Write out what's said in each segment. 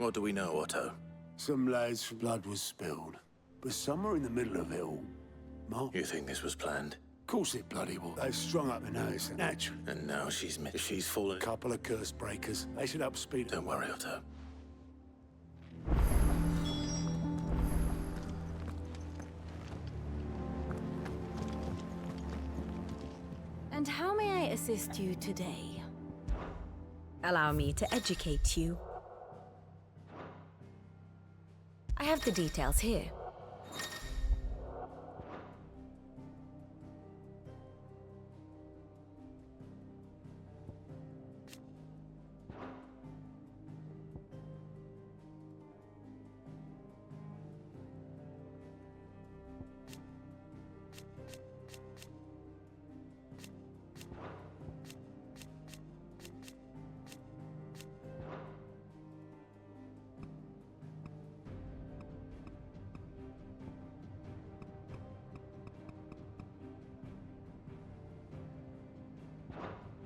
What do we know, Otto? Some lads' blood was spilled, but somewhere in the middle of it all, Mark... You think this was planned? Of course it bloody was. They've strung up the nose, naturally. And now she's fallen... Couple of curse breakers. They should help speed... Don't worry, Otto. And how may I assist you today? Allow me to educate you. I have the details here.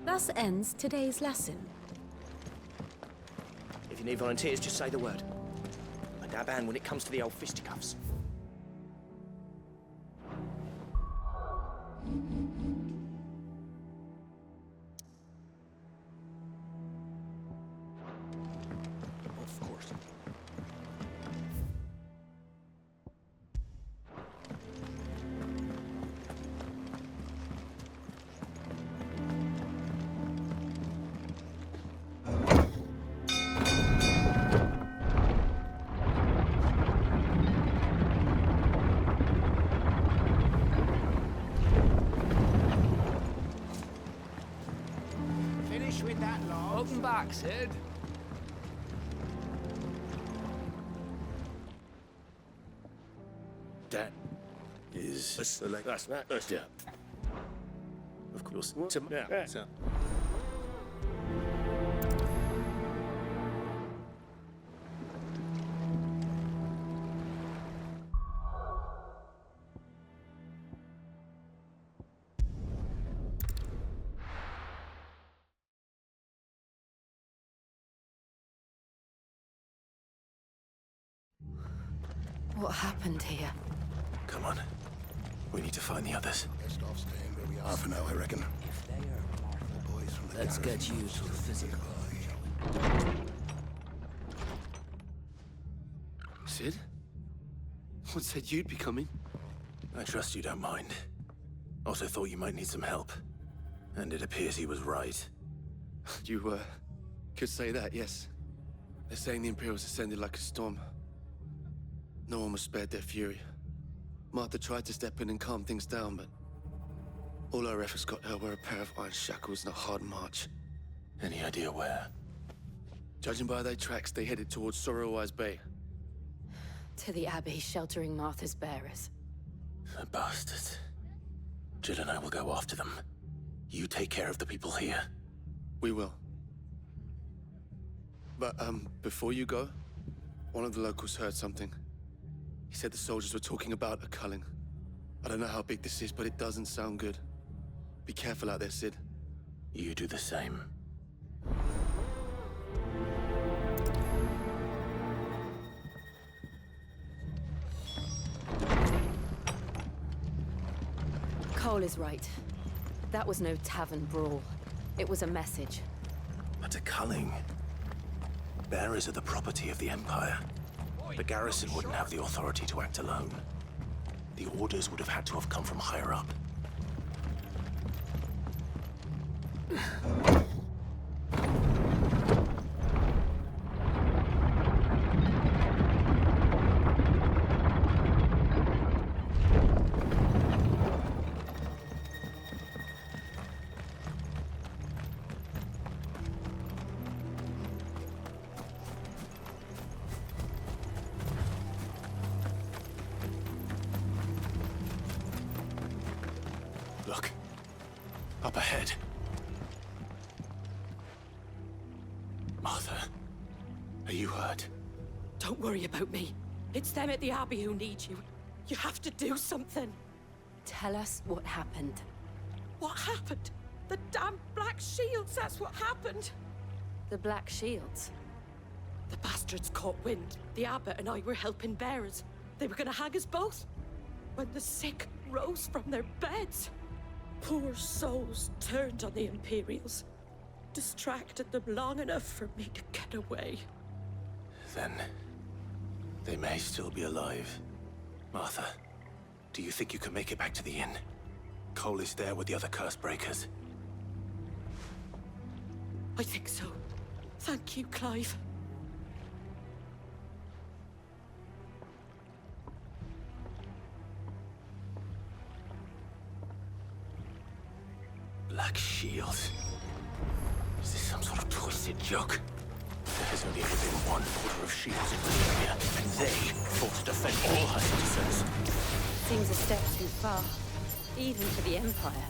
Thus ends today's lesson. If you need volunteers, just say the word. I dab hand when it comes to the old fisticuffs. Of course. With that, Lord. Welcome back, Sid. That is... That's yeah. Of course. Yeah. So. What happened here? Come on. We need to find the others. Best off staying where we are for now, I reckon. If they are The boys from the let's get garrison you to the physical. Sid? What said you'd be coming? I trust you don't mind. Also thought you might need some help. And it appears he was right. You, could say that, yes. They're saying the Imperials ascended like a storm. No one was spared their fury. Martha tried to step in and calm things down, but all our efforts got her were a pair of iron shackles and a hard march. Any idea where? Judging by their tracks, they headed towards Sorrowwise Bay. To the Abbey sheltering Martha's bearers. The bastards. Jill and I will go after them. You take care of the people here. We will. But, before you go, one of the locals heard something. He said the soldiers were talking about a culling. I don't know how big this is, but it doesn't sound good. Be careful out there, Sid. You do the same. Cole is right. That was no tavern brawl. It was a message. But a culling. Bearers are the property of the Empire. The garrison wouldn't have the authority to act alone. The orders would have had to have come from higher up. Look. Up ahead. Martha, are you hurt? Don't worry about me. It's them at the Abbey who need you. You have to do something. Tell us what happened. What happened? The damn Black Shields, that's what happened. The Black Shields. The bastards caught wind. The abbot and I were helping bearers. They were gonna hang us both. When the sick rose from their beds, poor souls turned on the Imperials. Distracted them long enough for me to get away. Then they may still be alive. Martha, do you think you can make it back to the inn? Cole is there with the other curse breakers. I think so. Thank you, Clive. Black Shield. Is this some sort of twisted joke? There has only ever been one order of shields in the area, and they fought to defend all her citizens. Seems a step too far, even for the Empire.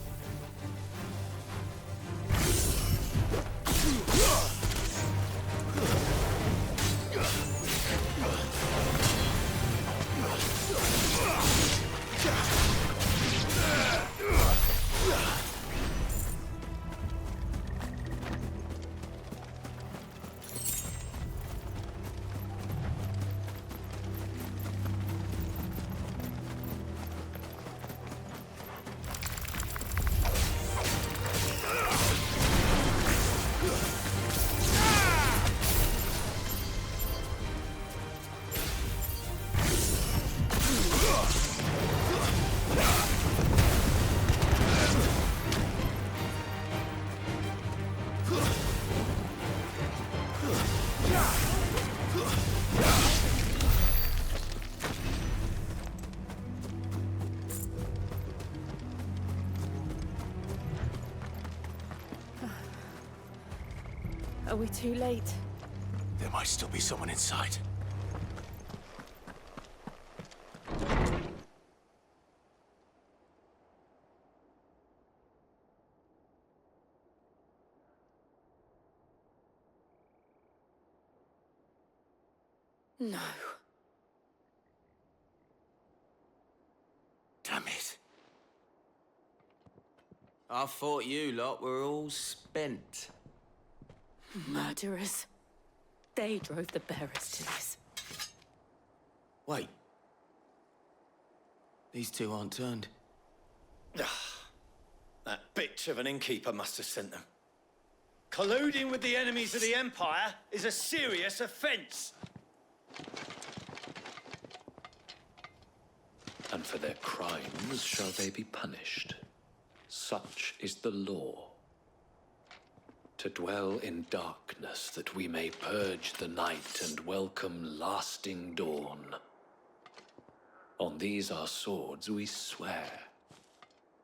Are we too late? There might still be someone inside. No. Damn it. I thought you lot were all spent. Murderers. They drove the bearers to this. Wait. These two aren't turned. That bitch of an innkeeper must have sent them. Colluding with the enemies of the Empire is a serious offense. And for their crimes shall they be punished. Such is the law. To dwell in darkness that we may purge the night and welcome lasting dawn. On these our swords we swear.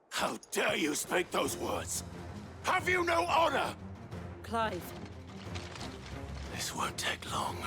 How dare you speak those words? Have you no honor? Clive. This won't take long.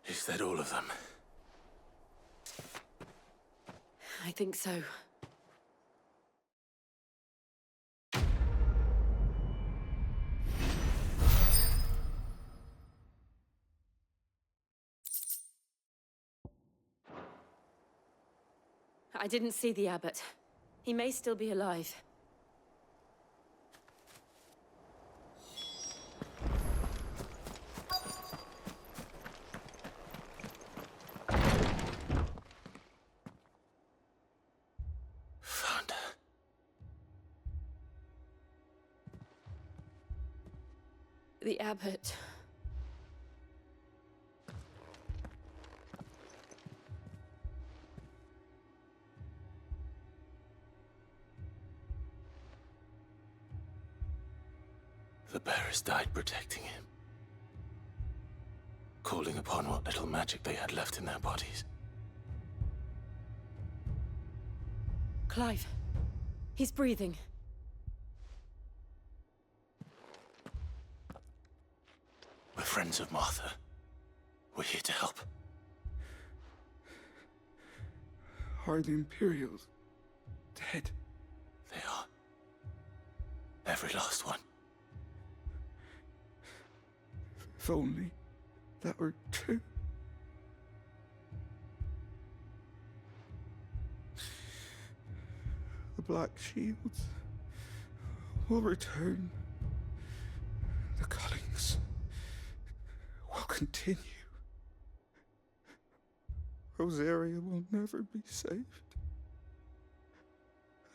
Is that all of them? I think so. I didn't see the abbot. He may still be alive. The abbot. The bearers died protecting him, calling upon what little magic they had left in their bodies. Clive, he's breathing. We're friends of Martha. We're here to help. Are the Imperials dead? They are. Every last one. If only that were true. The Black Shields will return. The Cullings will continue. Rosaria will never be saved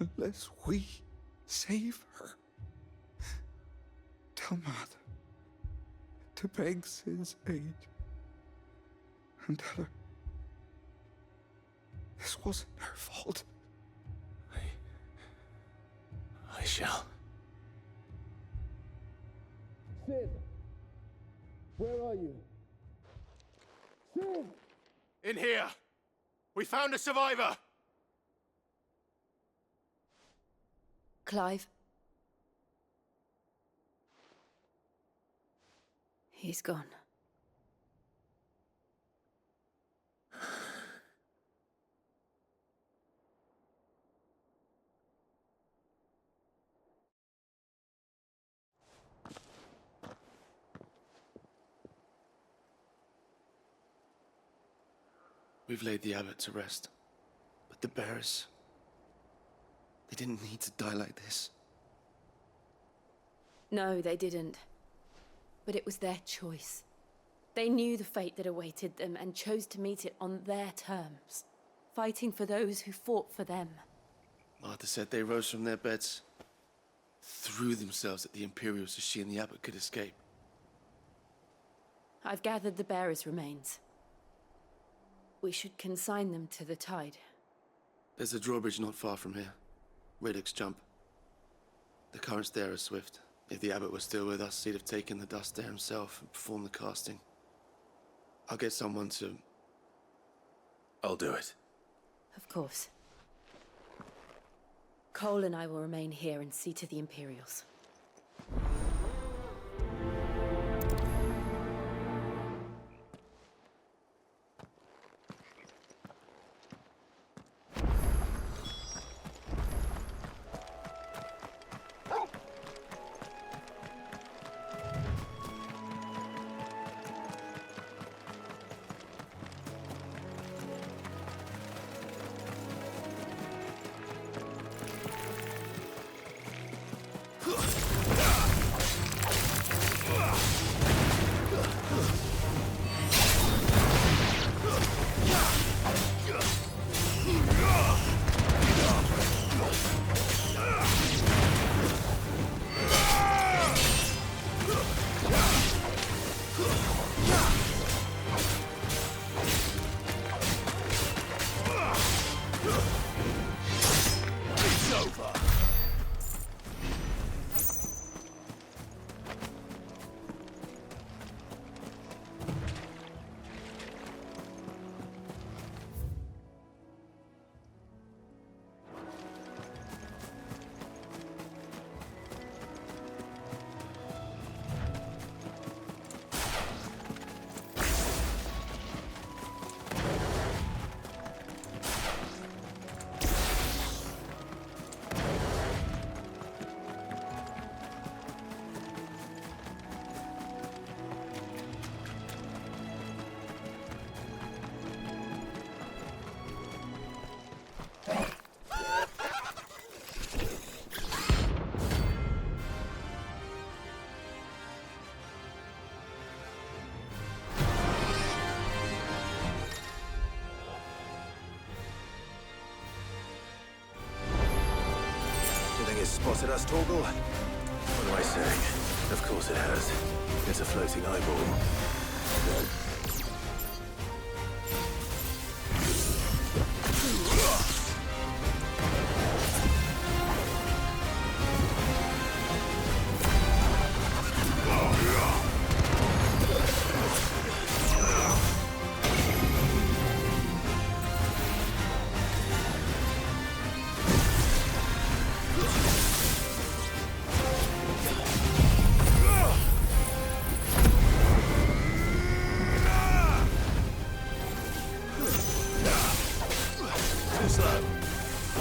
unless we save her. Tell Mother to beg Sid's aid and tell her this wasn't her fault. I shall. Sid, where are you? Sid! In here! We found a survivor! Clive. He's gone. We've laid the abbot to rest. But the bearers, they didn't need to die like this. No, they didn't. But it was their choice. They knew the fate that awaited them and chose to meet it on their terms, fighting for those who fought for them. Martha said they rose from their beds, threw themselves at the Imperials so she and the abbot could escape. I've gathered the bearers' remains. We should consign them to the tide. There's a drawbridge not far from here. Radix jump. The currents there are swift. If the abbot was still with us, he'd have taken the dust there himself and performed the casting. I'll get someone to... I'll do it. Of course. Cole and I will remain here and see to the Imperials. Spotted us, Torgal? What do I say? Of course it has. It's a floating eyeball. Too slow.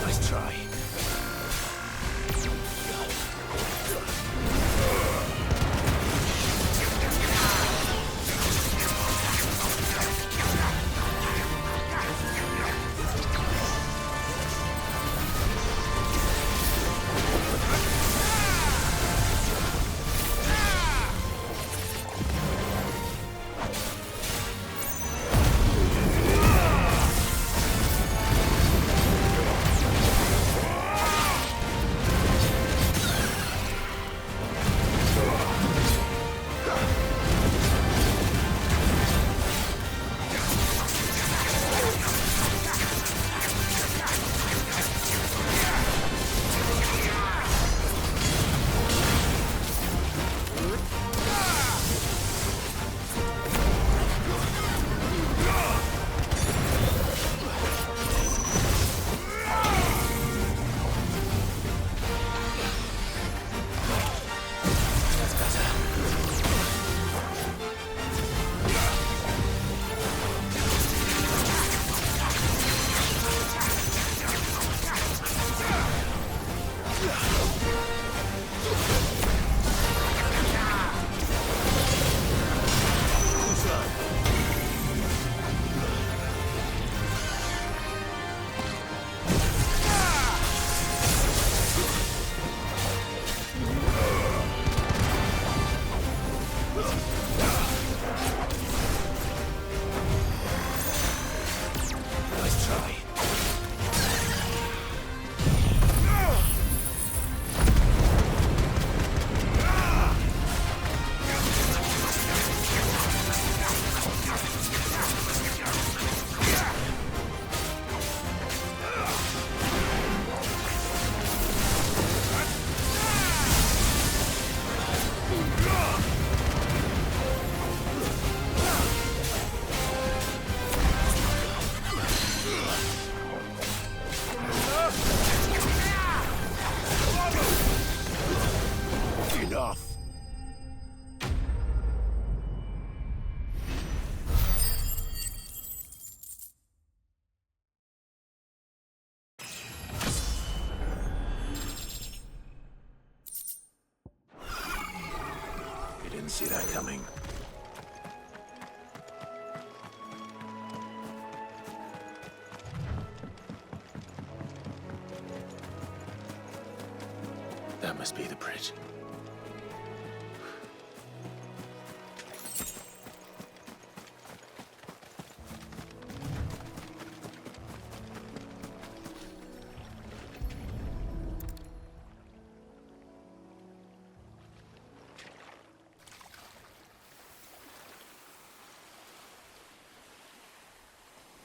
Nice try. Nice try. Enough. You didn't see that coming. That must be the bridge.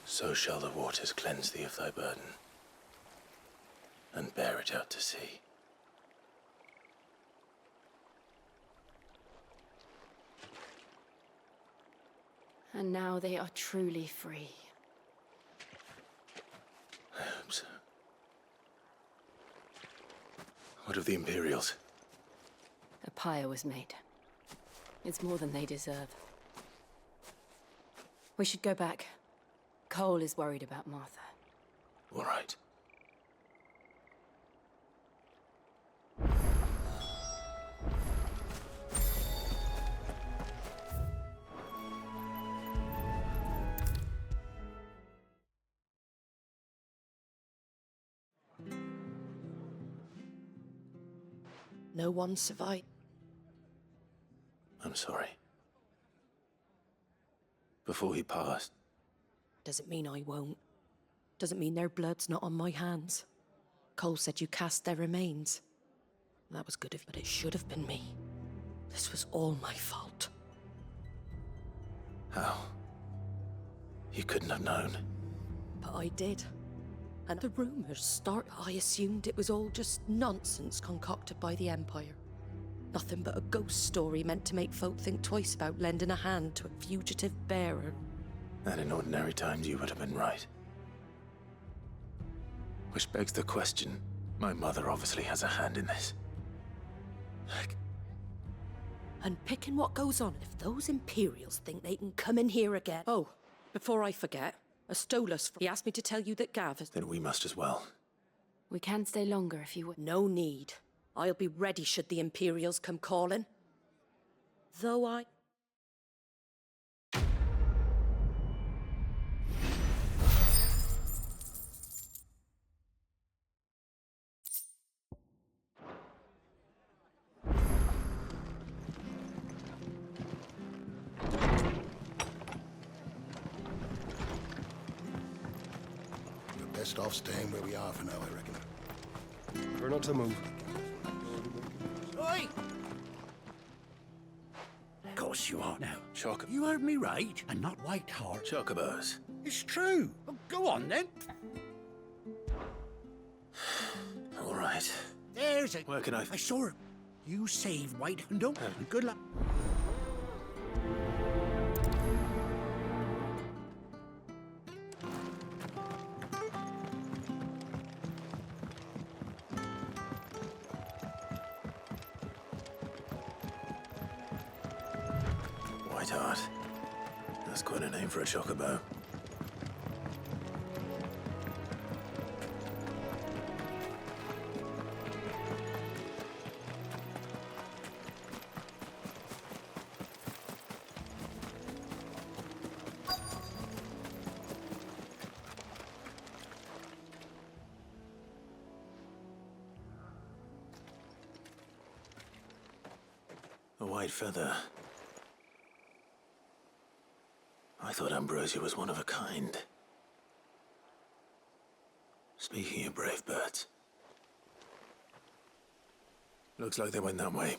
So shall the waters cleanse thee of thy burden, and bear it out to sea. And now they are truly free. I hope so. What of the Imperials? A pyre was made. It's more than they deserve. We should go back. Cole is worried about Martha. All right. No one survived. I'm sorry. Before he passed, Doesn't mean I won't. Doesn't mean their blood's not on my hands. Cole said you cast their remains. That was good of, but it should have been me. This was all my fault. How? You couldn't have known. But I did. And the rumors started. I assumed it was all just nonsense concocted by the Empire. Nothing but a ghost story meant to make folk think twice about lending a hand to a fugitive bearer. And in ordinary times, you would have been right. Which begs the question, my mother obviously has a hand in this. And picking what goes on if those Imperials think they can come in here again. Oh, before I forget, Astolos, he asked me to tell you that Gav is... Then we must as well. We can stay longer if you would. No need. I'll be ready should the Imperials come calling. Though I... Best off staying where we are for now, I reckon. Prefer not to move. Oi! Of course you are now. Chocobo. You heard me right, and not White Hart. Chocobos. It's true. Well, go on then. All right. There's it. Where can I... I saw him. You saved White Hundo, and good luck. Whiteheart. That's quite a name for a chocobo. A white feather. I thought Ambrosia was one of a kind. Speaking of brave birds. Looks like they went that way.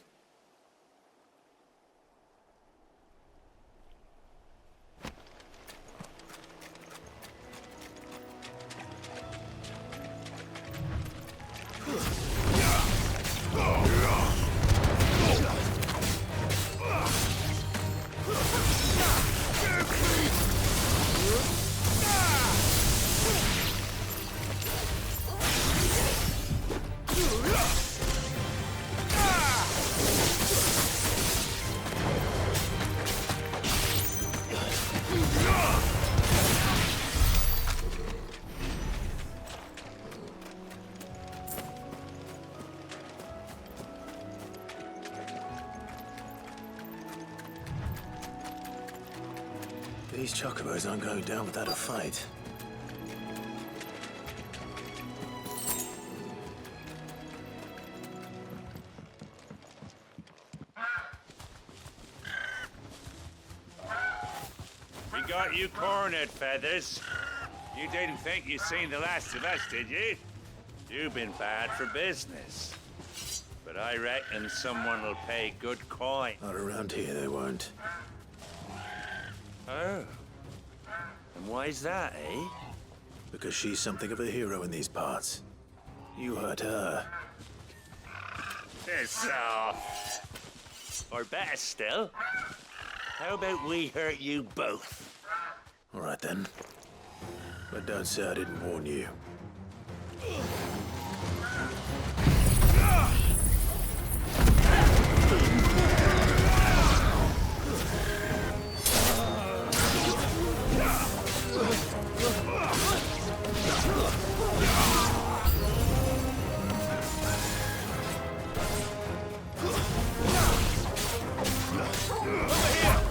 These chocobos aren't going down without a fight. We got you cornered, Feathers. You didn't think you'd seen the last of us, did you? You've been bad for business. But I reckon someone will pay good coin. Not around here, they won't. Oh. And why's that, eh? Because she's something of a hero in these parts. You hurt her. Piss off. Or better still, how about we hurt you both? All right then. But don't say I didn't warn you. Over here!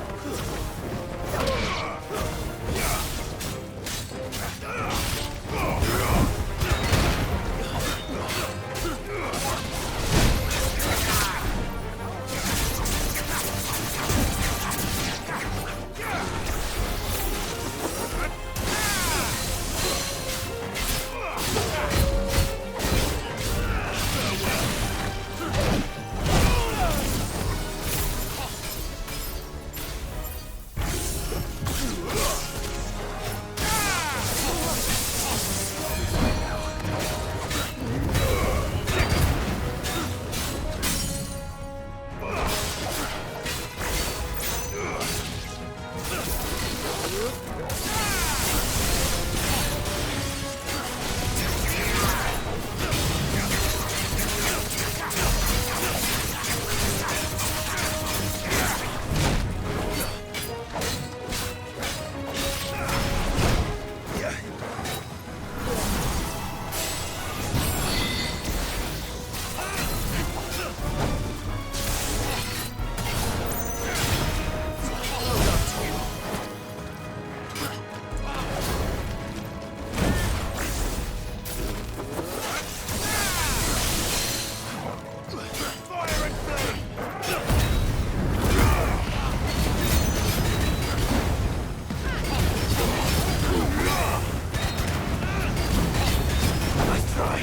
try.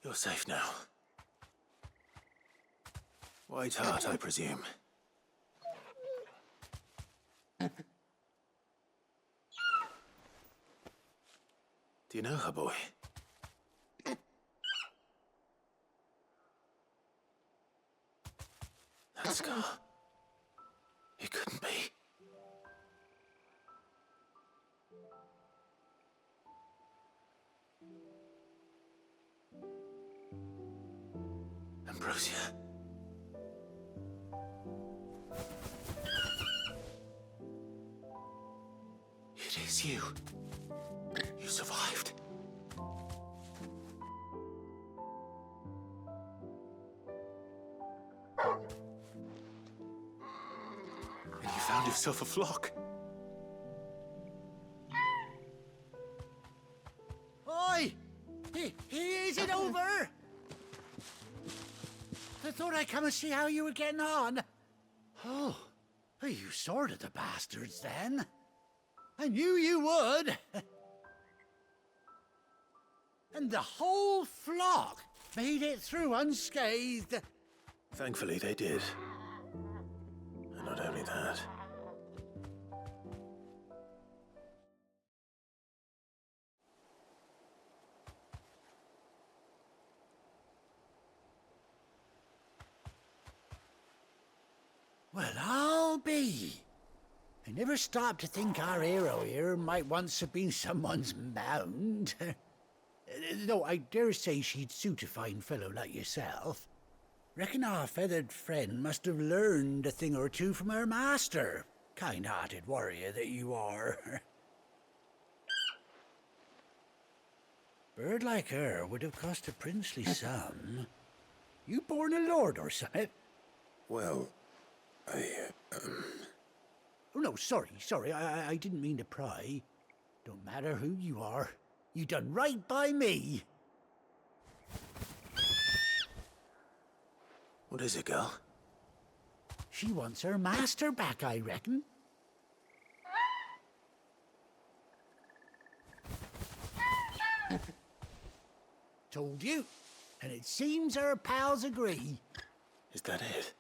You're safe now. White Heart, I presume. Do you know her, boy? That scar. It couldn't be. Ambrosia. It is you. You survived. And you found yourself a flock. Oi! Is it over? I thought I'd come and see how you were getting on. Oh, you sorted the bastards then. I knew you would. And the whole flock made it through unscathed. Thankfully, they did. And not only that. Well, I'll be. I never stopped to think our hero here might once have been someone's mount. Though I dare say she'd suit a fine fellow like yourself. Reckon our feathered friend must have learned a thing or two from her master. Kind-hearted warrior that you are. Bird like her would have cost a princely sum. You born a lord or something? Well, Oh, no, sorry. I didn't mean to pry. Don't matter who you are. You done right by me. What is it, girl? She wants her master back, I reckon. Told you. And it seems her pals agree. Is that it?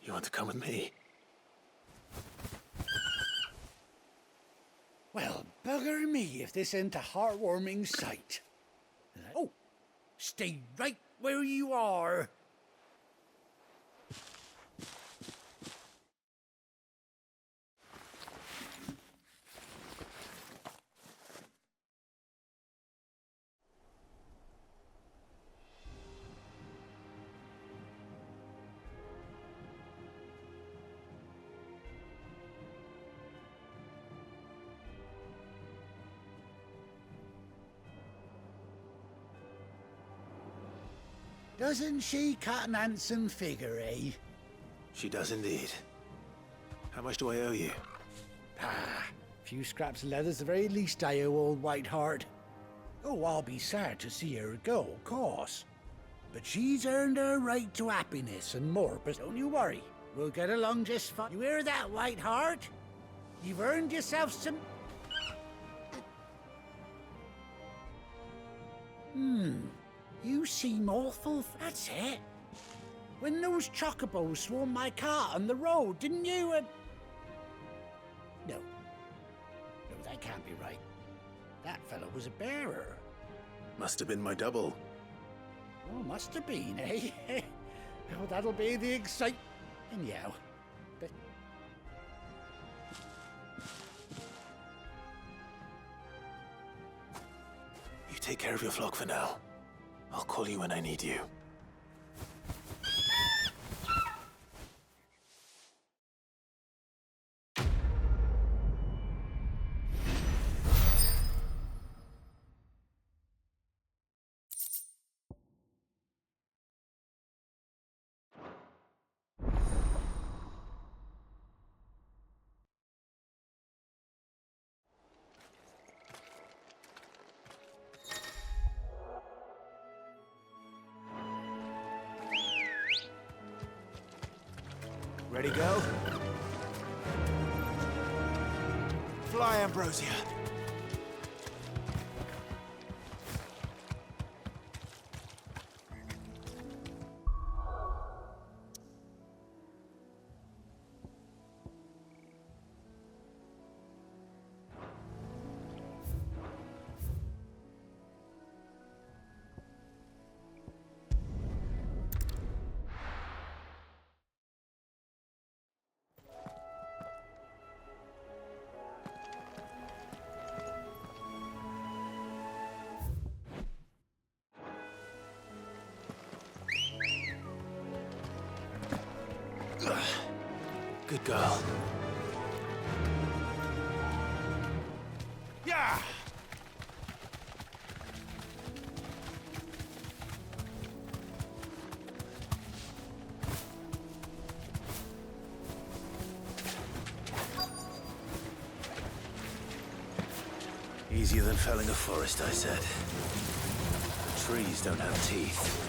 You want to come with me? Well, bugger me if this ain't a heartwarming sight. Oh, stay right where you are. Doesn't she cut an handsome figure, eh? She does indeed. How much do I owe you? Ah, a few scraps of leather's the very least I owe old White Heart. Oh, I'll be sad to see her go, of course. But she's earned her right to happiness and more, but don't you worry. We'll get along just fine. You hear that, White Heart? You've earned yourself some... You seem awful... That's it. When those chocobos swarmed my cart on the road, didn't you? No, that can't be right. That fellow was a bearer. Must have been my double. Oh, must have been, eh? Oh, that'll be the excitement. Anyhow, but... You take care of your flock for now. I'll call you when I need you. Ready, go? Fly, Ambrosia. Good girl. Yeah! Easier than felling a forest, I said. The trees don't have teeth.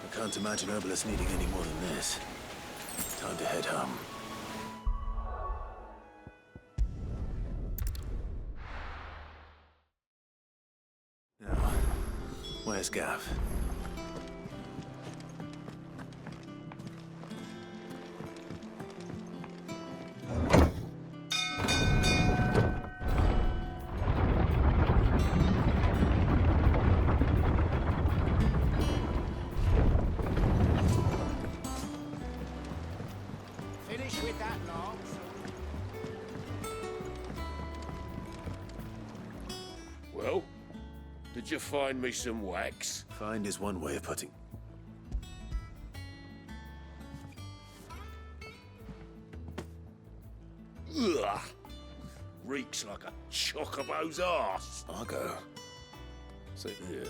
I can't imagine Obelisk needing any more than this. Time to head home. Now, where's Gav? Finish with that long. Well, did you find me some wax? Find is one way of putting. Ugh! Reeks like a chocobo's arse. I'll go. Same here.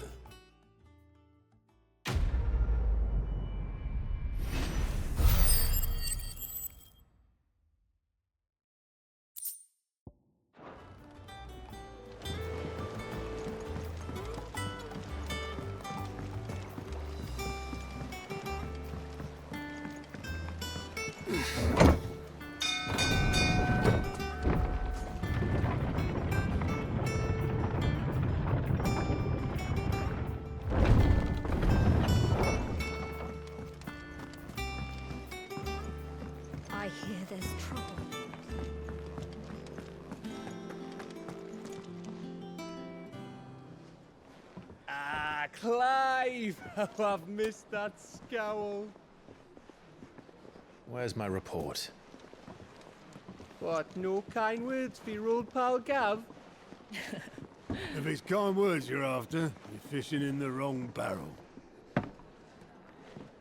I hear there's trouble. Ah, Clive! Oh, I've missed that scowl. Where's my report? What, no kind words for your old pal Gav? If it's kind words you're after, you're fishing in the wrong barrel.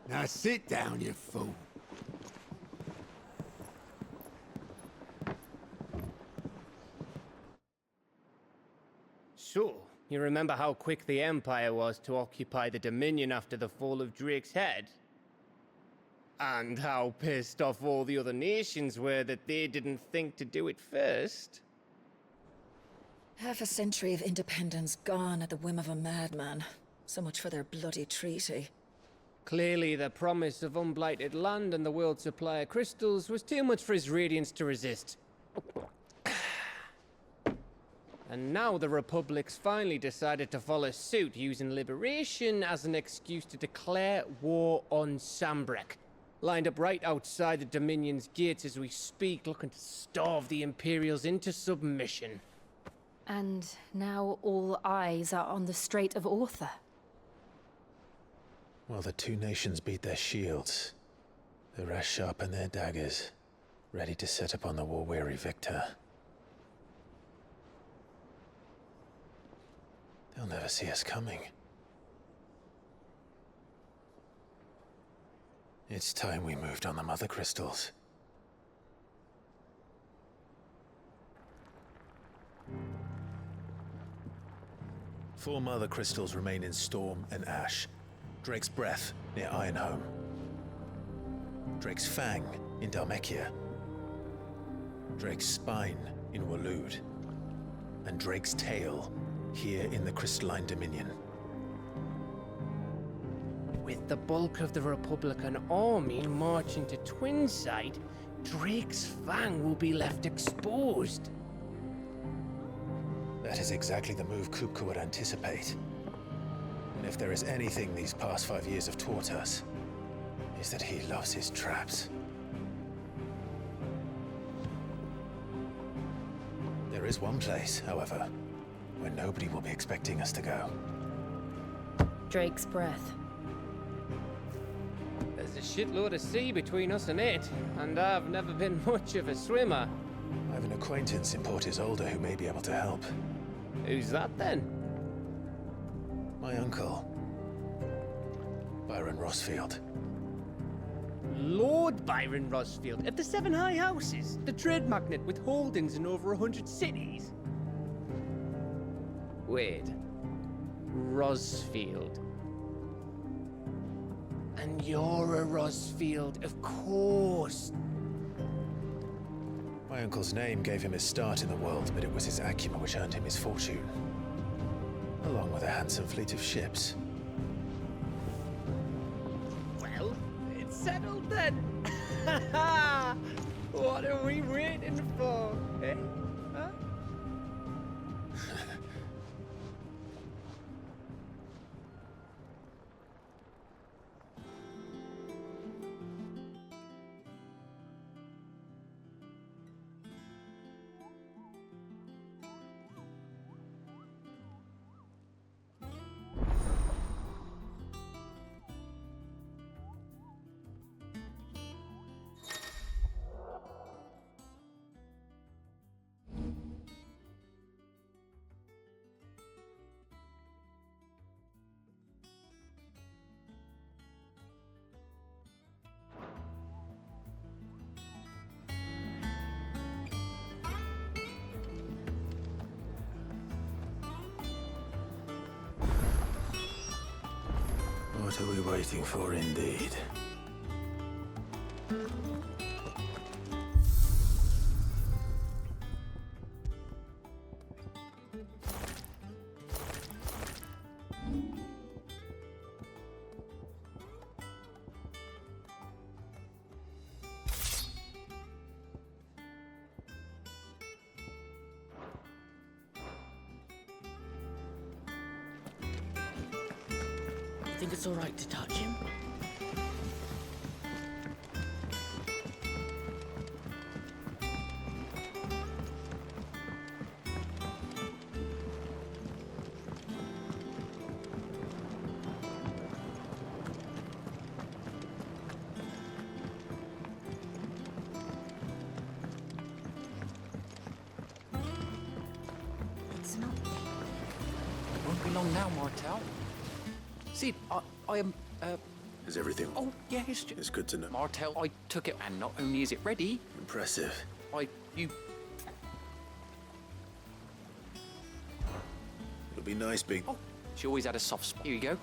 Now sit down, you fool. So, you remember how quick the Empire was to occupy the Dominion after the fall of Drake's head? And how pissed off all the other nations were that they didn't think to do it first? Half a century of independence gone at the whim of a madman. So much for their bloody treaty. Clearly, the promise of unblighted land and the world's supply of crystals was too much for his radiance to resist. And now the Republic's finally decided to follow suit, using liberation as an excuse to declare war on Sambrek. Lined up right outside the Dominion's gates as we speak, looking to starve the Imperials into submission. And now all eyes are on the Strait of Author. While the two nations beat their shields, the rest sharpen their daggers, ready to set upon the war-weary victor. They'll never see us coming. It's time we moved on the Mother Crystals. Four Mother Crystals remain in Storm and Ash. Drake's Breath near Ironhome. Drake's Fang in Dhalmekia. Drake's Spine in Waloed. And Drake's Tail here in the Crystalline Dominion. With the bulk of the Republican army marching to Twinside, Drake's Fang will be left exposed. That is exactly the move Kupka would anticipate. And if there is anything these past 5 years have taught us, is that he loves his traps. There is one place, however, where nobody will be expecting us to go. Drake's Breath. There's a shitload of sea between us and it, and I've never been much of a swimmer. I have an acquaintance in Port Isolde who may be able to help. Who's that then? My uncle, Byron Rossfield. Lord Byron Rossfield of the Seven High Houses, the trade magnate with holdings in over 100 cities. Wait, Rossfield. And you're a Rossfield, of course. My uncle's name gave him his start in the world, but it was his acumen which earned him his fortune. Along with a handsome fleet of ships. Well, it's settled then. What are we waiting for, eh? Huh? What are we waiting for, indeed? You think it's all right to touch him? It's not. It won't be long now, Martel. Sid, I am, Is everything? Oh, yeah, It's good to know. Martel, I took it, and not only is it ready... Impressive. You... It'll be nice being... Oh, she always had a soft spot. Here you go.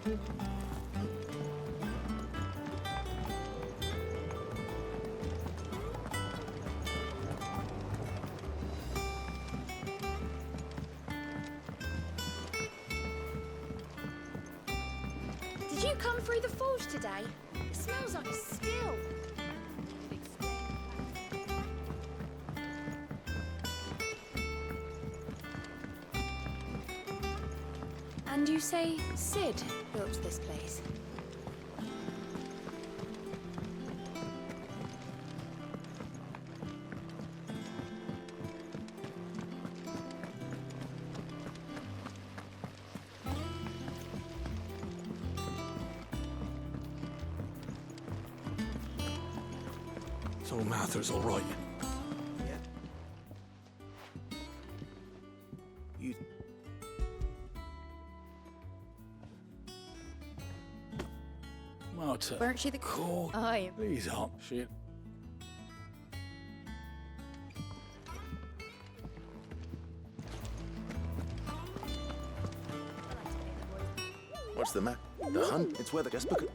Did you come through the forge today? It smells like a still. And you say Sid built this place? So Mather's all right. You... Marta. Weren't she the... Cool. Aye. Please up. Shit. What's the map? The hunt? It's where the guest book...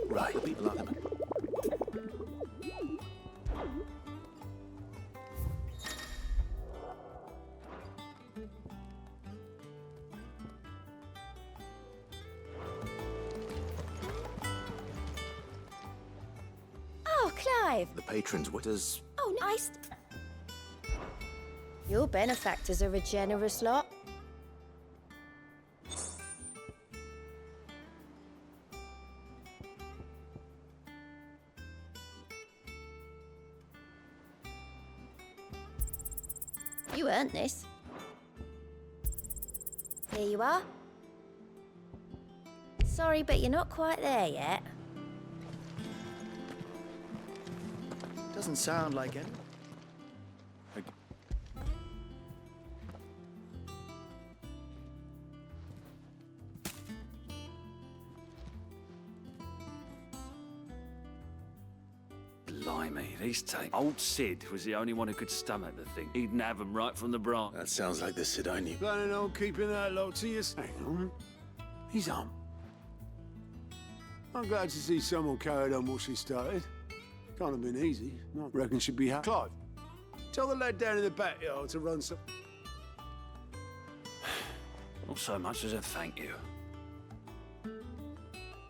Right, the people are them. Oh, Clive. The patrons, what does... Oh, nice. Your benefactors are a generous lot. You earned this. Here you are. Sorry, but you're not quite there yet. Doesn't sound like it. Blimey, these take. Old Sid was the only one who could stomach the thing. He'd nab them right from the branch. That sounds like the Sid I knew. Planning on keeping that lot to yourself? Hang on. He's on. I'm glad to see someone carried on what she started. Can't have been easy. I reckon she'd be happy. Clive, tell the lad down in the backyard to run some... Not so much as a thank you.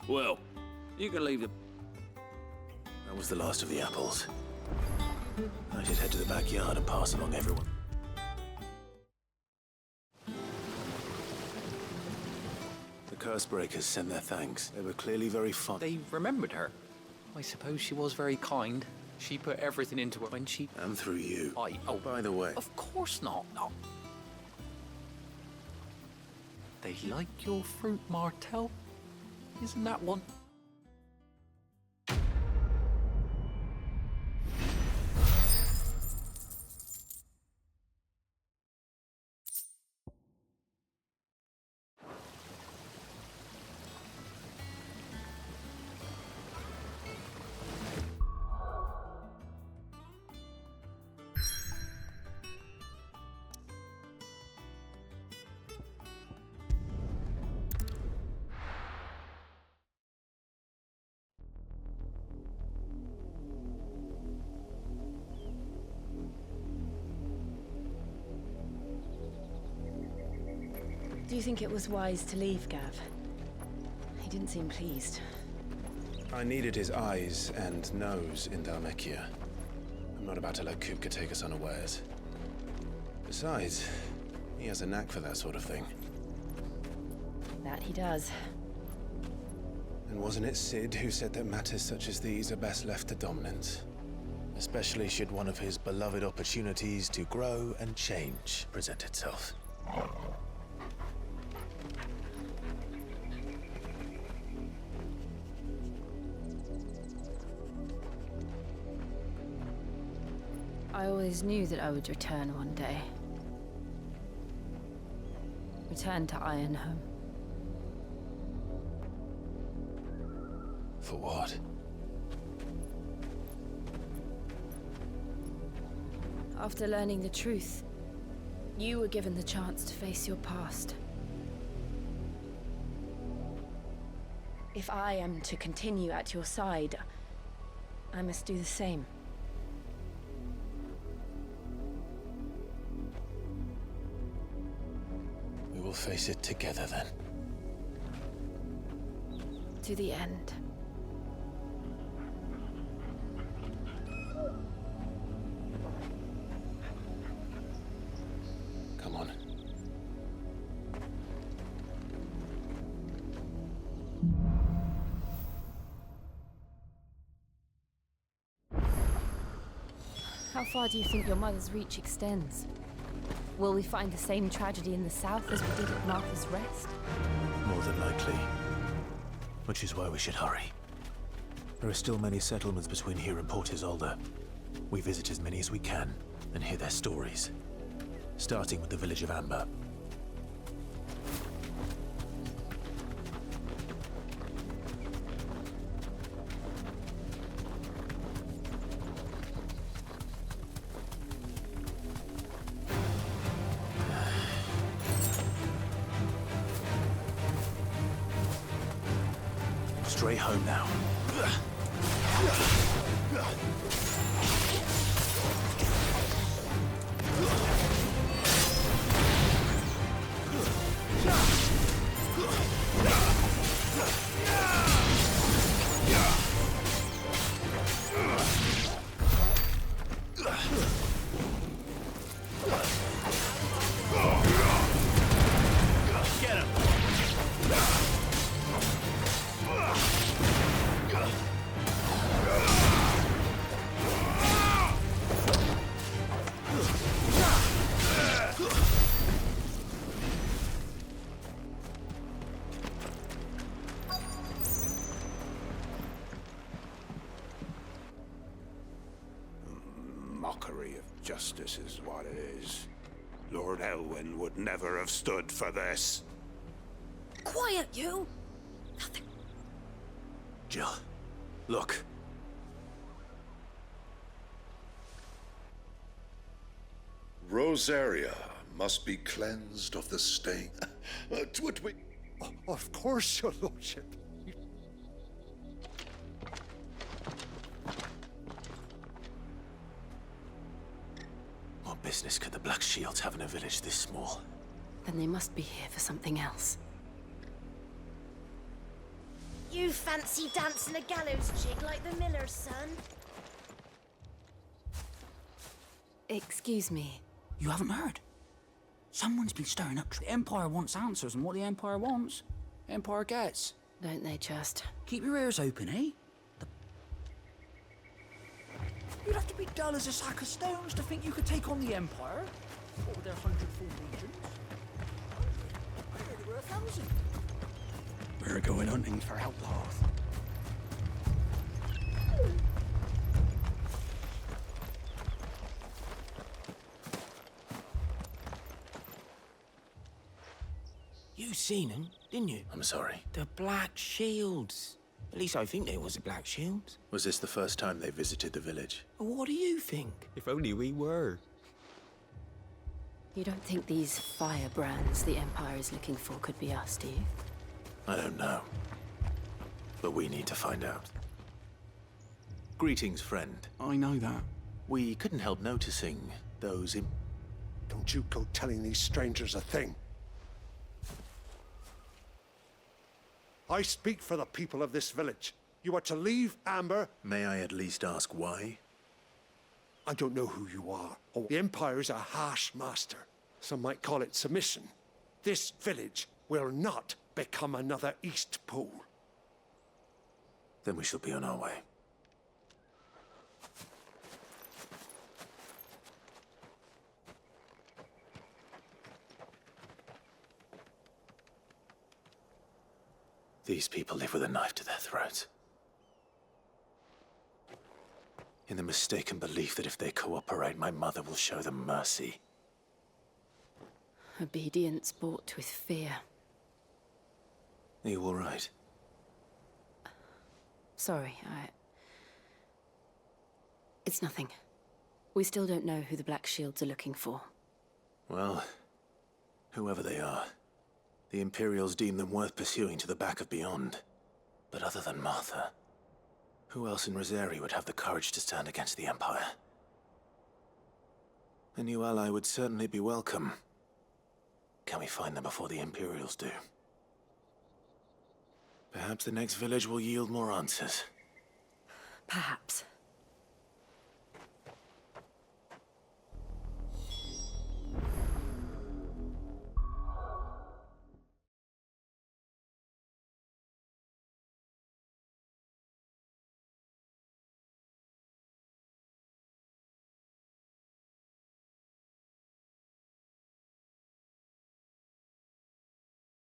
Well, you can leave the... That was the last of the apples. I should head to the backyard and pass along everyone. The Cursebreakers sent their thanks. They were clearly very fond. They remembered her. I suppose she was very kind. She put everything into it when she... And through you. Oh, by the way... Of course not. No. They like your fruit, Martel. Isn't that one? Do you think it was wise to leave, Gav? He didn't seem pleased. I needed his eyes and nose in Dhalmekia. I'm not about to let Kupka take us unawares. Besides, he has a knack for that sort of thing. That he does. And wasn't it Sid who said that matters such as these are best left to dominance? Especially should one of his beloved opportunities to grow and change present itself. I always knew that I would return one day. Return to Ironhome. For what? After learning the truth, you were given the chance to face your past. If I am to continue at your side, I must do the same. We will face it together then. To the end. Come on. How far do you think your mother's reach extends? Will we find the same tragedy in the south as we did at Martha's Rest? More than likely. Which is why we should hurry. There are still many settlements between here and Port Isolde. We visit as many as we can and hear their stories. Starting with the village of Amber. Straight home now. Get him! Mockery of justice is what it is. Lord Elwyn would never have stood for this. Quiet, you! Jill, look. Rosaria must be cleansed of the stain. Would we... Of course, your lordship. What business could the Black Shields have in a village this small? Then they must be here for something else. You fancy dancing a gallows jig like the miller's son? Excuse me. You haven't heard? Someone's been stirring up. The Empire wants answers, and what the Empire wants, the Empire gets. Don't they just? Keep your ears open, eh? You'd have to be dull as a sack of stones to think you could take on the Empire. What with their 100 full legions? I heard there were 1,000. We're going hunting for outlaws. You seen them, didn't you? I'm sorry. The Black Shields. At least I think there was a Black Shield. Was this the first time they visited the village? What do you think? If only we were. You don't think these firebrands the Empire is looking for could be us, do you? I don't know. But we need to find out. Greetings, friend. I know that. We couldn't help noticing those Don't you go telling these strangers a thing. I speak for the people of this village. You are to leave Amber. May I at least ask why? I don't know who you are. Oh, the Empire is a harsh master. Some might call it submission. This village will not become another East Pool. Then we shall be on our way. These people live with a knife to their throats. In the mistaken belief that if they cooperate, my mother will show them mercy. Obedience bought with fear. Are you all right? Sorry, It's nothing. We still don't know who the Black Shields are looking for. Well, whoever they are, the Imperials deem them worth pursuing to the back of beyond. But other than Martha, who else in Rosari would have the courage to stand against the Empire? A new ally would certainly be welcome. Can we find them before the Imperials do? Perhaps the next village will yield more answers. Perhaps.